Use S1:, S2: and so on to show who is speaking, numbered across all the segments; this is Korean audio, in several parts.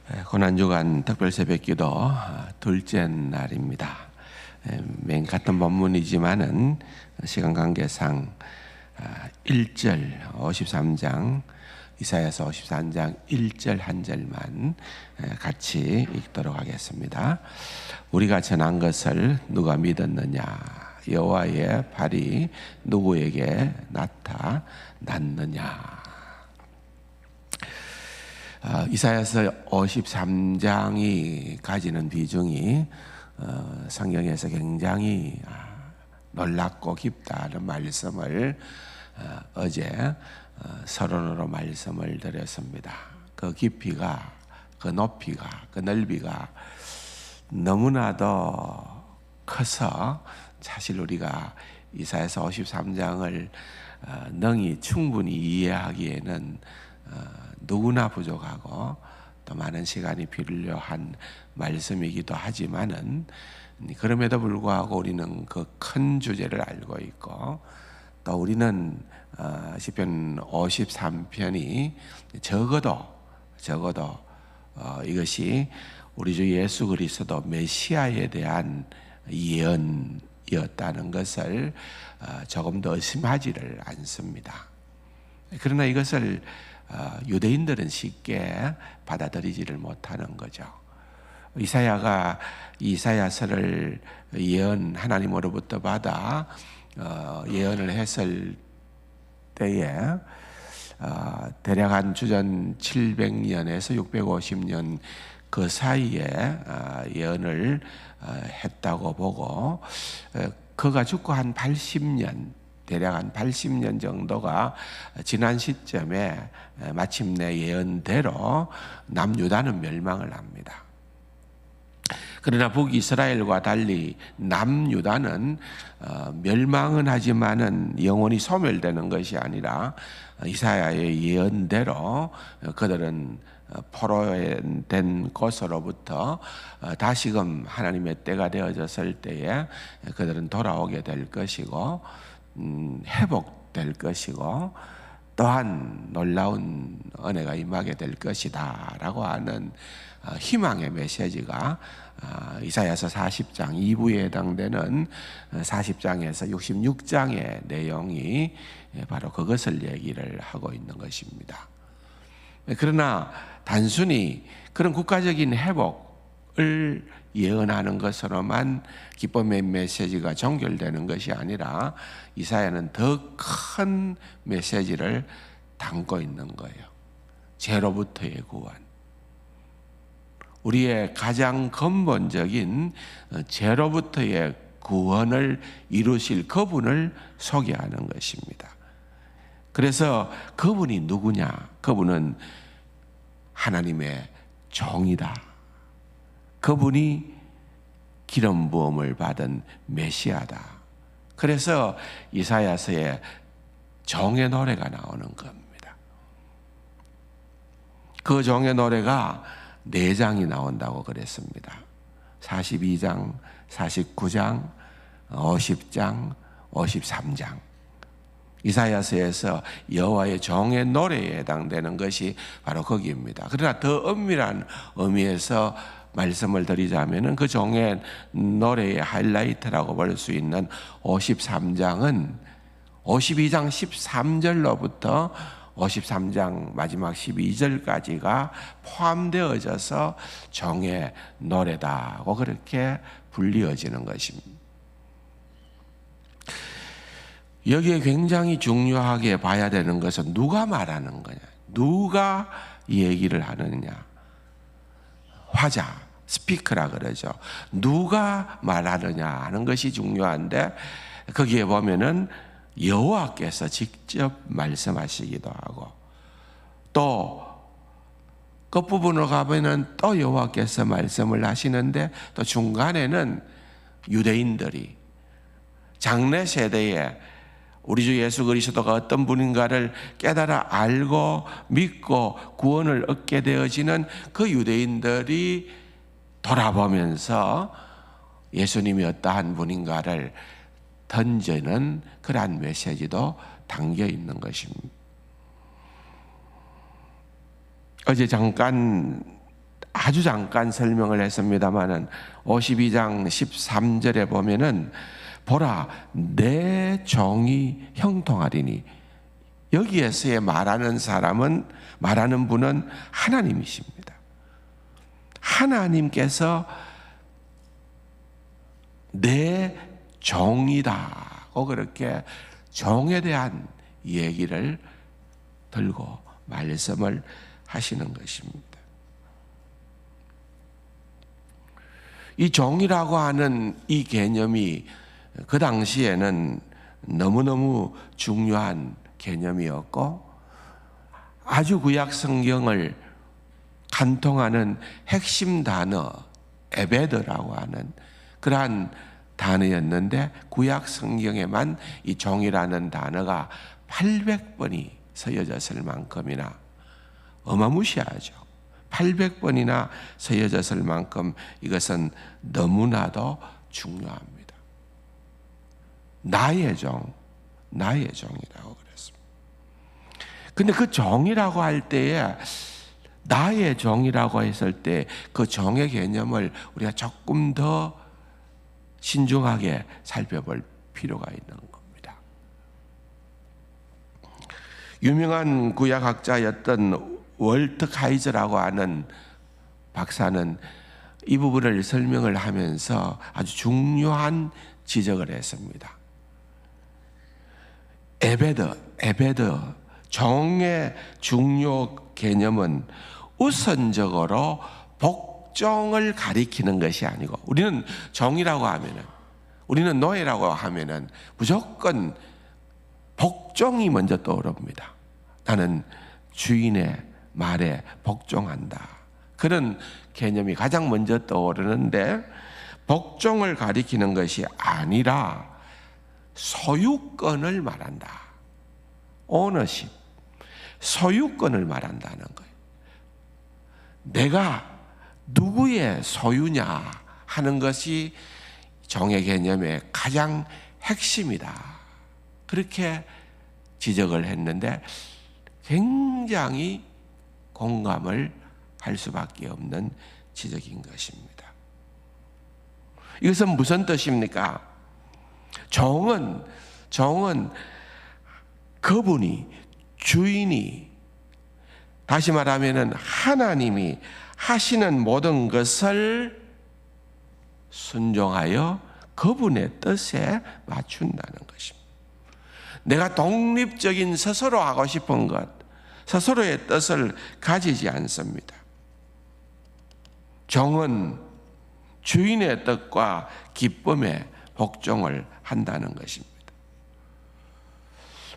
S1: 고난주간 특별 새벽기도 둘째 날입니다. 맨 같은 본문이지만은 시간 관계상 1절 53장 이사야서 53장 1절 한 절만 같이 읽도록 하겠습니다. 우리가 전한 것을 누가 믿었느냐? 여호와의 발이 누구에게 나타났느냐? 이사야서 53장이 가지는 비중이 성경에서 굉장히 놀랍고 깊다는 말씀을 어제 서론으로 말씀을 드렸습니다. 그 깊이가, 그 높이가, 그 넓이가 너무나도 커서 사실 우리가 이사야서 53장을 능히 충분히 이해하기에는 누구나 부족하고 또 많은 시간이 필요한 말씀이기도 하지만은 그럼에도 불구하고 우리는 그 큰 주제를 알고 있고 또 우리는 시편 53편이 적어도 이것이 우리 주 예수 그리스도 메시아에 대한 예언이었다는 것을 조금 더 의심하지를 않습니다. 그러나 이것을 유대인들은 쉽게 받아들이지를 못하는 거죠. 이사야가 이사야서를 하나님으로부터 받아 예언을 했을 때에 대략 한 주전 700년에서 650년 그 사이에 예언을 했다고 보고 그가 죽고 한 80년 대략 한 80년 정도가 지난 시점에 마침내 예언대로 남유다는 멸망을 합니다. 그러나 북이스라엘과 달리 남유다는 멸망은 하지만은 영원히 소멸되는 것이 아니라 이사야의 예언대로 그들은 포로된 곳으로부터 다시금 하나님의 때가 되어졌을 때에 그들은 돌아오게 될 것이고 회복될 것이고 또한 놀라운 은혜가 임하게 될 것이다 라고 하는 희망의 메시지가 이사야서 40장 2부에 해당되는 40장에서 66장의 내용이 바로 그것을 얘기를 하고 있는 것입니다. 그러나 단순히 그런 국가적인 회복을 예언하는 것으로만 기쁨의 메시지가 종결되는 것이 아니라 이사야는 더 큰 메시지를 담고 있는 거예요. 죄로부터의 구원. 우리의 가장 근본적인 죄로부터의 구원을 이루실 그분을 소개하는 것입니다. 그래서 그분이 누구냐? 그분은 하나님의 종이다. 그분이 기름 부음을 받은 메시아다. 그래서 이사야서에 종의 노래가 나오는 겁니다. 그 종의 노래가 4장이 나온다고 그랬습니다. 42장, 49장, 50장, 53장. 이사야서에서 여호와의 종의 노래에 해당되는 것이 바로 거기입니다. 그러나 더 엄밀한 의미에서 말씀을 드리자면 그 종의 노래의 하이라이트라고 볼 수 있는 53장은 52장 13절로부터 53장 마지막 12절까지가 포함되어져서 종의 노래다고 그렇게 불리어지는 것입니다. 여기에 굉장히 중요하게 봐야 되는 것은 누가 말하는 거냐, 누가 얘기를 하느냐. 화자, 스피커라 그러죠. 누가 말하느냐 하는 것이 중요한데 거기에 보면은 여호와께서 직접 말씀하시기도 하고 또 끝부분으로 가면은 또 여호와께서 말씀을 하시는데 또 중간에는 유대인들이 장래 세대에 우리 주 예수 그리스도가 어떤 분인가를 깨달아 알고 믿고 구원을 얻게 되어지는 그 유대인들이 돌아보면서 예수님이 어떠한 분인가를 던지는 그러한 메시지도 담겨 있는 것입니다. 어제 잠깐 아주 잠깐 설명을 했습니다마는 52장 13절에 보면은 보라 내 정이 형통하리니, 여기에서의 말하는 분은 하나님이십니다. 하나님께서 내 정이라고 그렇게 정에 대한 얘기를 들고 말씀을 하시는 것입니다. 이 정이라고 하는 이 개념이 그 당시에는 너무너무 중요한 개념이었고, 아주 구약 성경을 간통하는 핵심 단어 에베드라고 하는 그러한 단어였는데, 구약 성경에만 이 정이라는 단어가 800번이 쓰여졌을 만큼이나 어마무시하죠. 800번이나 쓰여졌을 만큼 이것은 너무나도 중요합니다. 나의 정이라고 그랬습니다. 근데 그 정이라고 할 때에, 나의 정이라고 했을 때 그 정의 개념을 우리가 조금 더 신중하게 살펴볼 필요가 있는 겁니다. 유명한 구약학자였던 월트 카이저라고 하는 박사는 이 부분을 설명을 하면서 아주 중요한 지적을 했습니다. 에베드, 정의 중요 개념은 우선적으로 복종을 가리키는 것이 아니고, 우리는 정이라고 하면은, 우리는 노예라고 하면은 무조건 복종이 먼저 떠오릅니다. 나는 주인의 말에 복종한다. 그런 개념이 가장 먼저 떠오르는데, 복종을 가리키는 것이 아니라 소유권을 말한다. 오너십, 소유권을 말한다는 거예요. 내가 누구의 소유냐 하는 것이 정의 개념의 가장 핵심이다. 그렇게 지적을 했는데 굉장히 공감을 할 수밖에 없는 지적인 것입니다. 이것은 무슨 뜻입니까? 정은 그분이, 주인이, 다시 말하면 하나님이 하시는 모든 것을 순종하여 그분의 뜻에 맞춘다는 것입니다. 내가 독립적인 스스로 하고 싶은 것, 스스로의 뜻을 가지지 않습니다. 정은 주인의 뜻과 기쁨에 복종을 한다는 것입니다.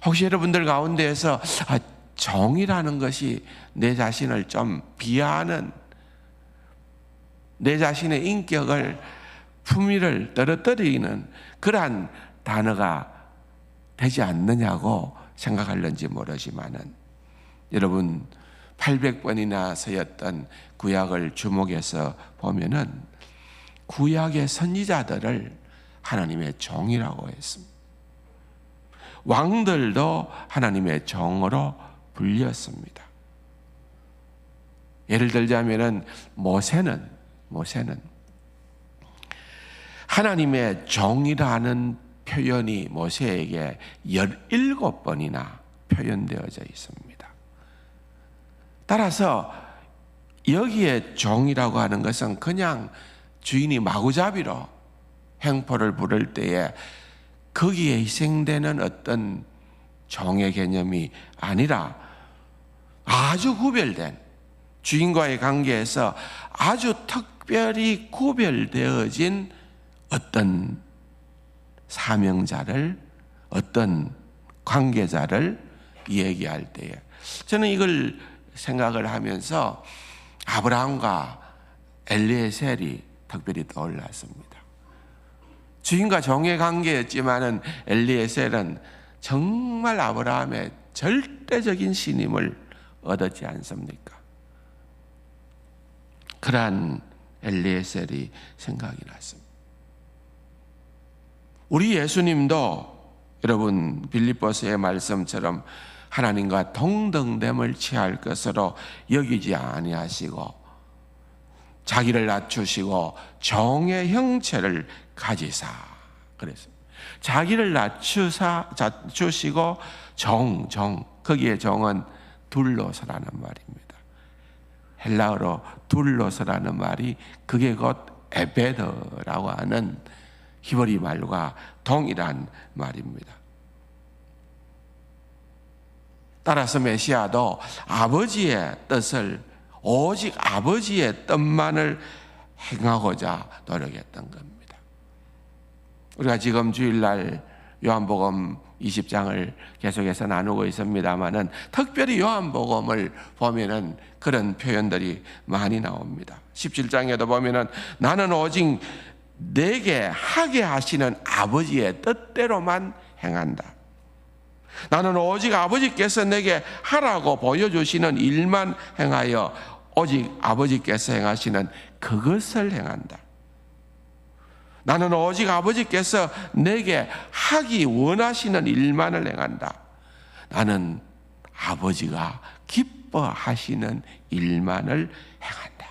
S1: 혹시 여러분들 가운데에서 정이라는 것이 내 자신을 좀 비하하는, 내 자신의 인격을, 품위를 떨어뜨리는 그러한 단어가 되지 않느냐고 생각할는지 모르지만은, 여러분 800번이나 쓰였던 구약을 주목해서 보면은 구약의 선지자들을 하나님의 정이라고 했습니다. 왕들도 하나님의 정으로 불렸습니다. 예를 들자면은 모세는 하나님의 정이라는 표현이 모세에게 17번이나 표현되어져 있습니다. 따라서 여기에 정이라고 하는 것은 그냥 주인이 마구잡이로 횡포를 부를 때에 거기에 희생되는 어떤 정의 개념이 아니라 아주 구별된, 주인과의 관계에서 아주 특별히 구별되어진 어떤 사명자를, 어떤 관계자를 얘기할 때에 저는 이걸 생각을 하면서 아브라함과 엘리에셀이 특별히 떠올랐습니다. 주인과 종의 관계였지만은 엘리에셀은 정말 아브라함의 절대적인 신임을 얻었지 않습니까? 그러한 엘리에셀이 생각이 났습니다. 우리 예수님도 여러분 빌립보서의 말씀처럼 하나님과 동등됨을 취할 것으로 여기지 아니하시고 자기를 낮추시고 종의 형체를 가지사. 그랬어요. 자기를 낮추시고 종, 거기에 종은 둘로서라는 말입니다. 헬라어로 둘로서라는 말이 그게 곧 에베더라고 하는 히브리 말과 동일한 말입니다. 따라서 메시아도 아버지의 뜻을, 오직 아버지의 뜻만을 행하고자 노력했던 겁니다. 우리가 지금 주일날 요한복음 20장을 계속해서 나누고 있습니다만은 특별히 요한복음을 보면은 그런 표현들이 많이 나옵니다. 17장에도 보면은 나는 오직 내게 하게 하시는 아버지의 뜻대로만 행한다. 나는 오직 아버지께서 내게 하라고 보여주시는 일만 행하여 오직 아버지께서 행하시는 그것을 행한다. 나는 오직 아버지께서 내게 하기 원하시는 일만을 행한다. 나는 아버지가 기뻐하시는 일만을 행한다.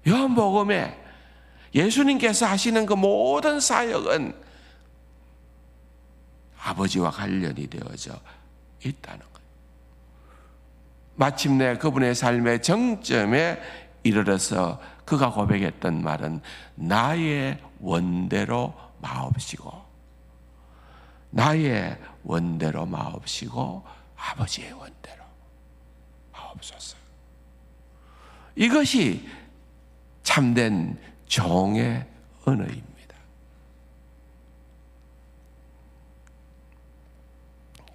S1: 요한복음에 예수님께서 하시는 그 모든 사역은 아버지와 관련이 되어져 있다는 거예요. 마침내 그분의 삶의 정점에 이르러서 그가 고백했던 말은 나의 원대로 마옵시고, 나의 원대로 마옵시고 아버지의 원대로 마옵소서. 이것이 참된 종의 언어입니다.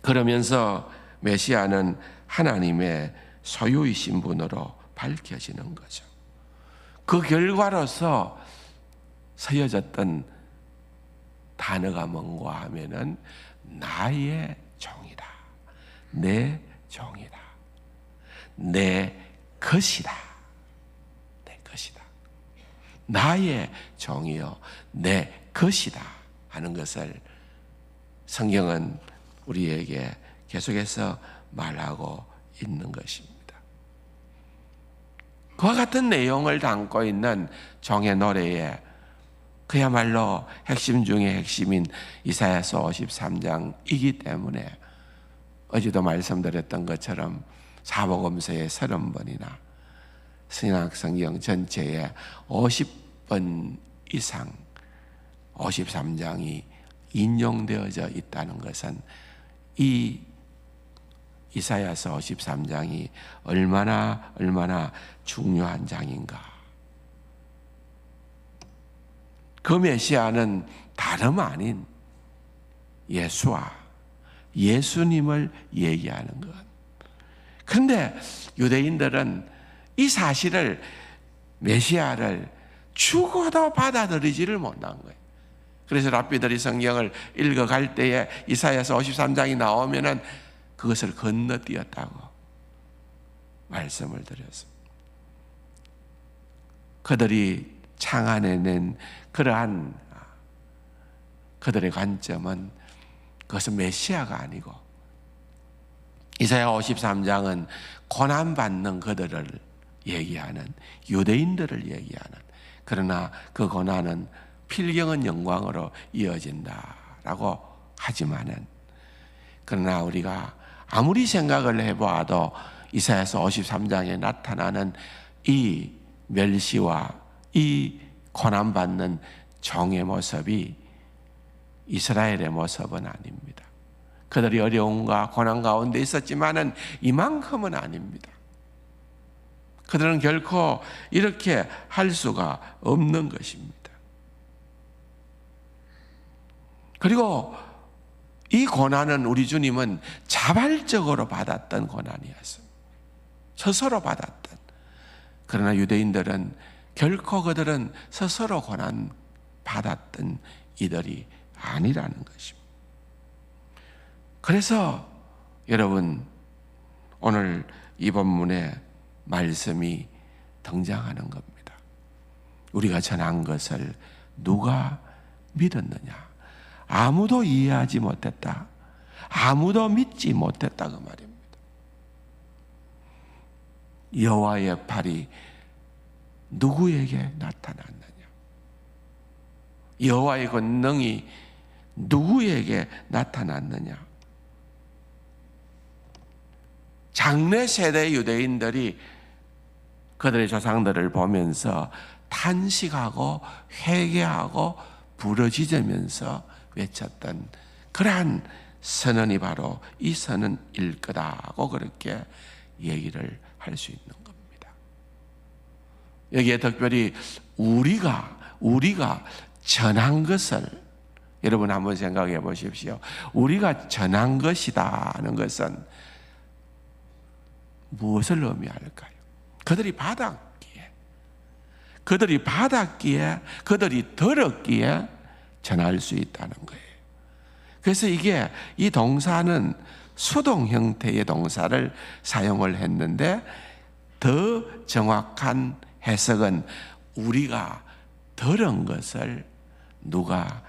S1: 그러면서 메시아는 하나님의 소유이신 분으로 밝혀지는 거죠. 그 결과로서 서여졌던 단어가 뭔가 하면은 나의 종이다, 내 종이다, 내 것이다, 내 것이다, 나의 종이요 내 것이다 하는 것을 성경은 우리에게 계속해서 말하고 있는 것입니다. 그와 같은 내용을 담고 있는 종의 노래에 그야말로 핵심 중에 핵심인 이사야서 53장이기 때문에 어제도 말씀드렸던 것처럼 사복음서의 30번이나 신약성경 전체에 50번 이상 53장이 인용되어져 있다는 것은 이 이사야서 53장이 얼마나 중요한 장인가. 그 메시아는 다름 아닌 예수와 예수님을 얘기하는 것. 그런데 유대인들은 이 사실을, 메시아를 죽어도 받아들이지를 못한 거예요. 그래서 랍비들이 성경을 읽어갈 때에 이사야서 53장이 나오면은 그것을 건너뛰었다고 말씀을 드렸습니다. 그들이 창안해낸 그러한 그들의 관점은 그것은 메시아가 아니고, 이사야 53장은 고난받는 그들을 얘기하는, 유대인들을 얘기하는, 그러나 그 고난은 필경은 영광으로 이어진다라고 하지만은, 그러나 우리가 아무리 생각을 해보아도 이사야서 53장에 나타나는 이 멸시와 이 고난받는 종의 모습이 이스라엘의 모습은 아닙니다. 그들이 어려움과 고난 가운데 있었지만은 이만큼은 아닙니다. 그들은 결코 이렇게 할 수가 없는 것입니다. 그리고 이 고난은 우리 주님은 자발적으로 받았던 고난이었습니다. 스스로 받았던. 그러나 유대인들은 결코 그들은 스스로 고난 받았던 이들이 아니라는 것입니다. 그래서 여러분, 오늘 이 본문에 말씀이 등장하는 겁니다. 우리가 전한 것을 누가 믿었느냐? 아무도 이해하지 못했다. 아무도 믿지 못했다 그 말입니다. 여호와의 팔이 누구에게 나타났느냐? 여호와의 권능이 누구에게 나타났느냐? 장래 세대 유대인들이 그들의 조상들을 보면서 탄식하고 회개하고 부르짖으면서 외쳤던 그러한 선언이 바로 이 선언일 거다고 그렇게 얘기를 할 수 있는 겁니다. 여기에 특별히 우리가 전한 것을 여러분 한번 생각해 보십시오. 우리가 전한 것이다는 것은 무엇을 의미할까요? 그들이 받았기에, 그들이 들었기에 전할 수 있다는 거예요. 그래서 이 동사는 수동 형태의 동사를 사용을 했는데 더 정확한 해석은 우리가 들은 것을 누가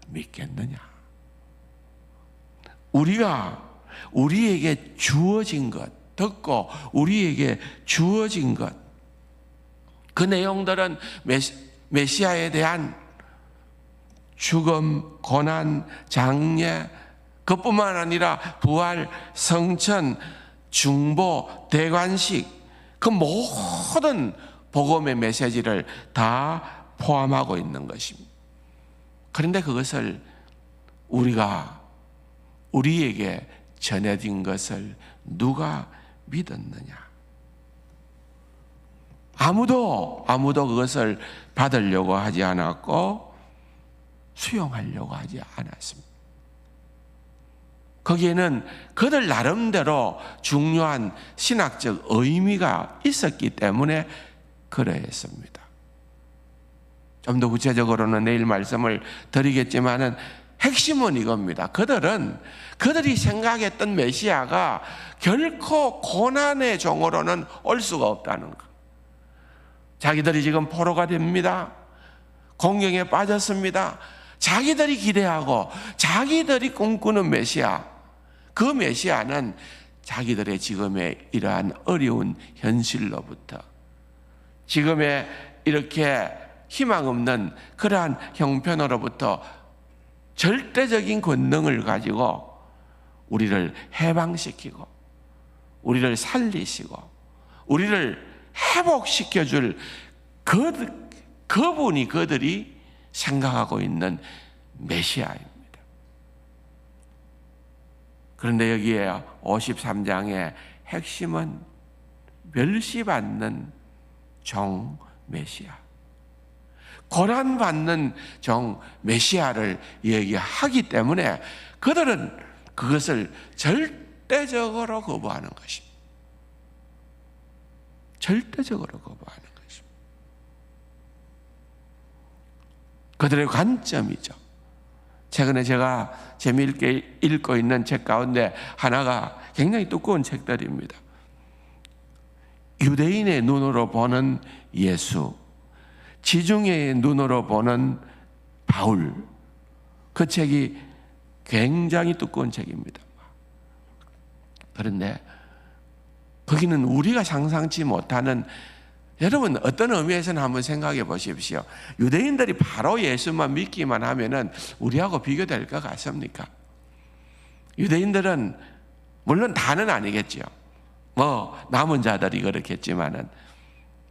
S1: 믿겠느냐? 우리에게 주어진 것, 듣고 우리에게 주어진 것, 그 내용들은 메시아에 대한 죽음, 고난, 장례, 그뿐만 아니라 부활, 성천, 중보, 대관식, 그 모든 복음의 메시지를 다 포함하고 있는 것입니다. 그런데 그것을 우리에게 전해진 것을 누가 믿었느냐? 아무도 그것을 받으려고 하지 않았고 수용하려고 하지 않았습니다. 거기에는 그들 나름대로 중요한 신학적 의미가 있었기 때문에 그러했습니다. 좀 더 구체적으로는 내일 말씀을 드리겠지만은 핵심은 이겁니다. 그들이 생각했던 메시아가 결코 고난의 종으로는 올 수가 없다는 것. 자기들이 지금 포로가 됩니다. 공경에 빠졌습니다. 자기들이 기대하고 자기들이 꿈꾸는 메시아, 그 메시아는 자기들의 지금의 이러한 어려운 현실로부터, 지금의 이렇게 희망 없는 그러한 형편으로부터 절대적인 권능을 가지고 우리를 해방시키고 우리를 살리시고 우리를 회복시켜줄 그분이 그들이 생각하고 있는 메시아입니다. 그런데 여기에 53장의 핵심은 멸시받는 종 메시아, 고난받는 종 메시아를 얘기하기 때문에 그들은 그것을 절대적으로 거부하는 것입니다. 절대적으로 거부하는 것입니다. 그들의 관점이죠. 최근에 제가 재미있게 읽고 있는 책 가운데 하나가 굉장히 두꺼운 책들입니다. 유대인의 눈으로 보는 예수, 지중해의 눈으로 보는 바울, 그 책이 굉장히 두꺼운 책입니다. 그런데 거기는 우리가 상상치 못하는, 여러분 어떤 의미에서는 한번 생각해 보십시오. 유대인들이 바로 예수만 믿기만 하면은 우리하고 비교될 것 같습니까? 유대인들은 물론 다는 아니겠죠. 남은 자들이 그렇겠지만은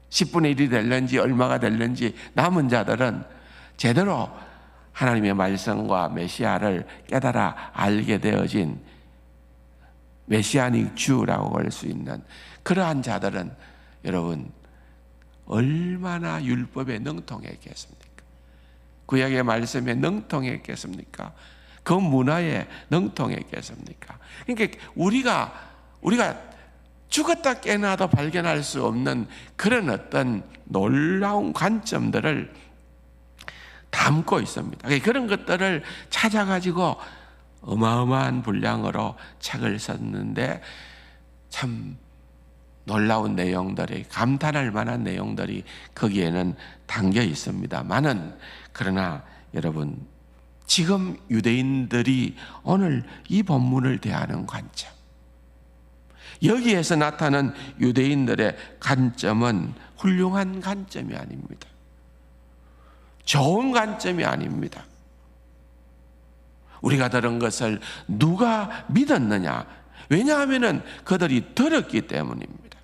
S1: 10분의 1이 될는지 얼마가 될는지 남은 자들은 제대로 하나님의 말씀과 메시아를 깨달아 알게 되어진 메시아닉 주라고 할 수 있는 그러한 자들은 여러분 얼마나 율법에 능통했겠습니까? 구약의 말씀에 능통했겠습니까? 그 문화에 능통했겠습니까? 그러니까 우리가 죽었다 깨나도 발견할 수 없는 그런 어떤 놀라운 관점들을 담고 있습니다. 그런 것들을 찾아가지고 어마어마한 분량으로 책을 썼는데 참 놀라운 내용들이, 감탄할 만한 내용들이 거기에는 담겨 있습니다만은, 그러나 여러분 지금 유대인들이 오늘 이 본문을 대하는 관점, 여기에서 나타나는 유대인들의 관점은 훌륭한 관점이 아닙니다. 좋은 관점이 아닙니다. 우리가 들은 것을 누가 믿었느냐? 왜냐하면 그들이 들었기 때문입니다.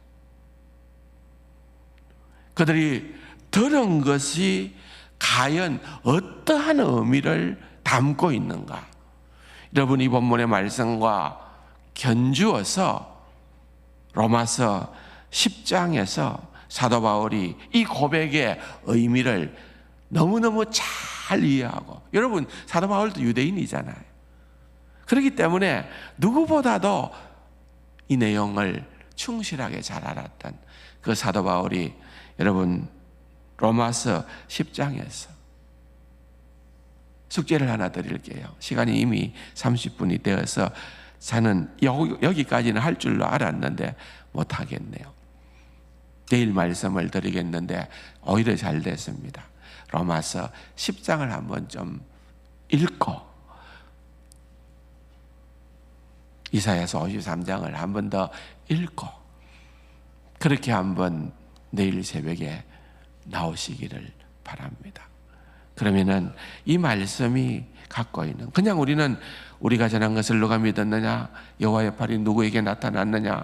S1: 그들이 들은 것이 과연 어떠한 의미를 담고 있는가? 여러분, 이 본문의 말씀과 견주어서 로마서 10장에서 사도 바울이 이 고백의 의미를 너무너무 잘 이해하고, 여러분, 사도 바울도 유대인이잖아요. 그렇기 때문에 누구보다도 이 내용을 충실하게 잘 알았던 그 사도 바울이 여러분 로마서 10장에서 숙제를 하나 드릴게요. 시간이 이미 30분이 되어서 저는 여기까지는 할 줄로 알았는데 못하겠네요. 내일 말씀을 드리겠는데 오히려 잘 됐습니다. 로마서 10장을 한번 좀 읽고 이사야서 53장을 한번 더 읽고 그렇게 한번 내일 새벽에 나오시기를 바랍니다. 그러면은 이 말씀이 갖고 있는, 그냥 우리는 우리가 전한 것을 누가 믿었느냐, 여호와의 팔이 누구에게 나타났느냐,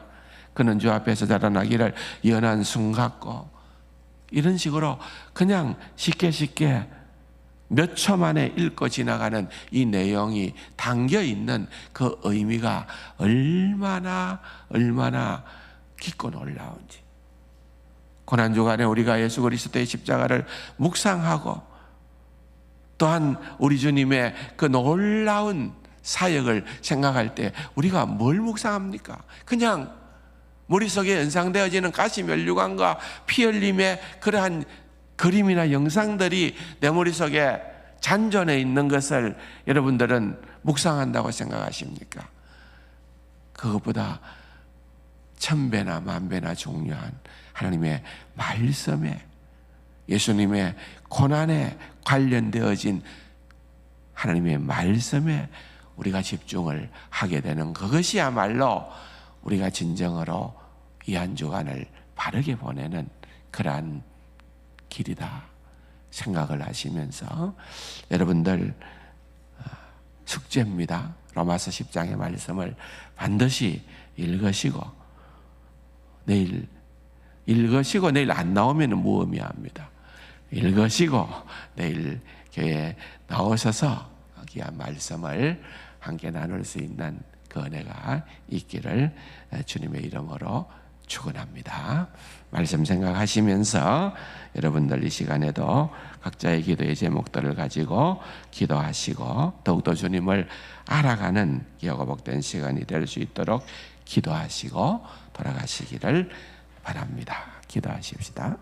S1: 그는 주 앞에서 자라나기를 연한 순 같고, 이런 식으로 그냥 쉽게 몇 초 만에 읽고 지나가는 이 내용이 담겨 있는 그 의미가 얼마나 깊고 놀라운지, 고난주간에 우리가 예수 그리스도의 십자가를 묵상하고 또한 우리 주님의 그 놀라운 사역을 생각할 때 우리가 뭘 묵상합니까? 그냥 머릿속에 연상되어지는 가시 면류관과 피 흘림의 그러한 그림이나 영상들이 내 머릿속에 잔존해 있는 것을 여러분들은 묵상한다고 생각하십니까? 그것보다 1000배나 10,000배나 중요한 하나님의 말씀에, 예수님의 고난에 관련되어진 하나님의 말씀에 우리가 집중을 하게 되는 그것이야말로 우리가 진정으로 이 한 주간을 바르게 보내는 그러한 길이다 생각을 하시면서 여러분들 숙제입니다. 로마서 10장의 말씀을 반드시 읽으시고 내일 안 나오면 무의미합니다. 읽으시고 내일 교회에 나오셔서 귀한 말씀을 함께 나눌 수 있는 그 은혜가 있기를 주님의 이름으로 축원합니다. 말씀 생각하시면서 여러분들 이 시간에도 각자의 기도의 제목들을 가지고 기도하시고 더욱더 주님을 알아가는 기회가 복된 시간이 될 수 있도록 기도하시고 돌아가시기를 바랍니다. 기도하십시다.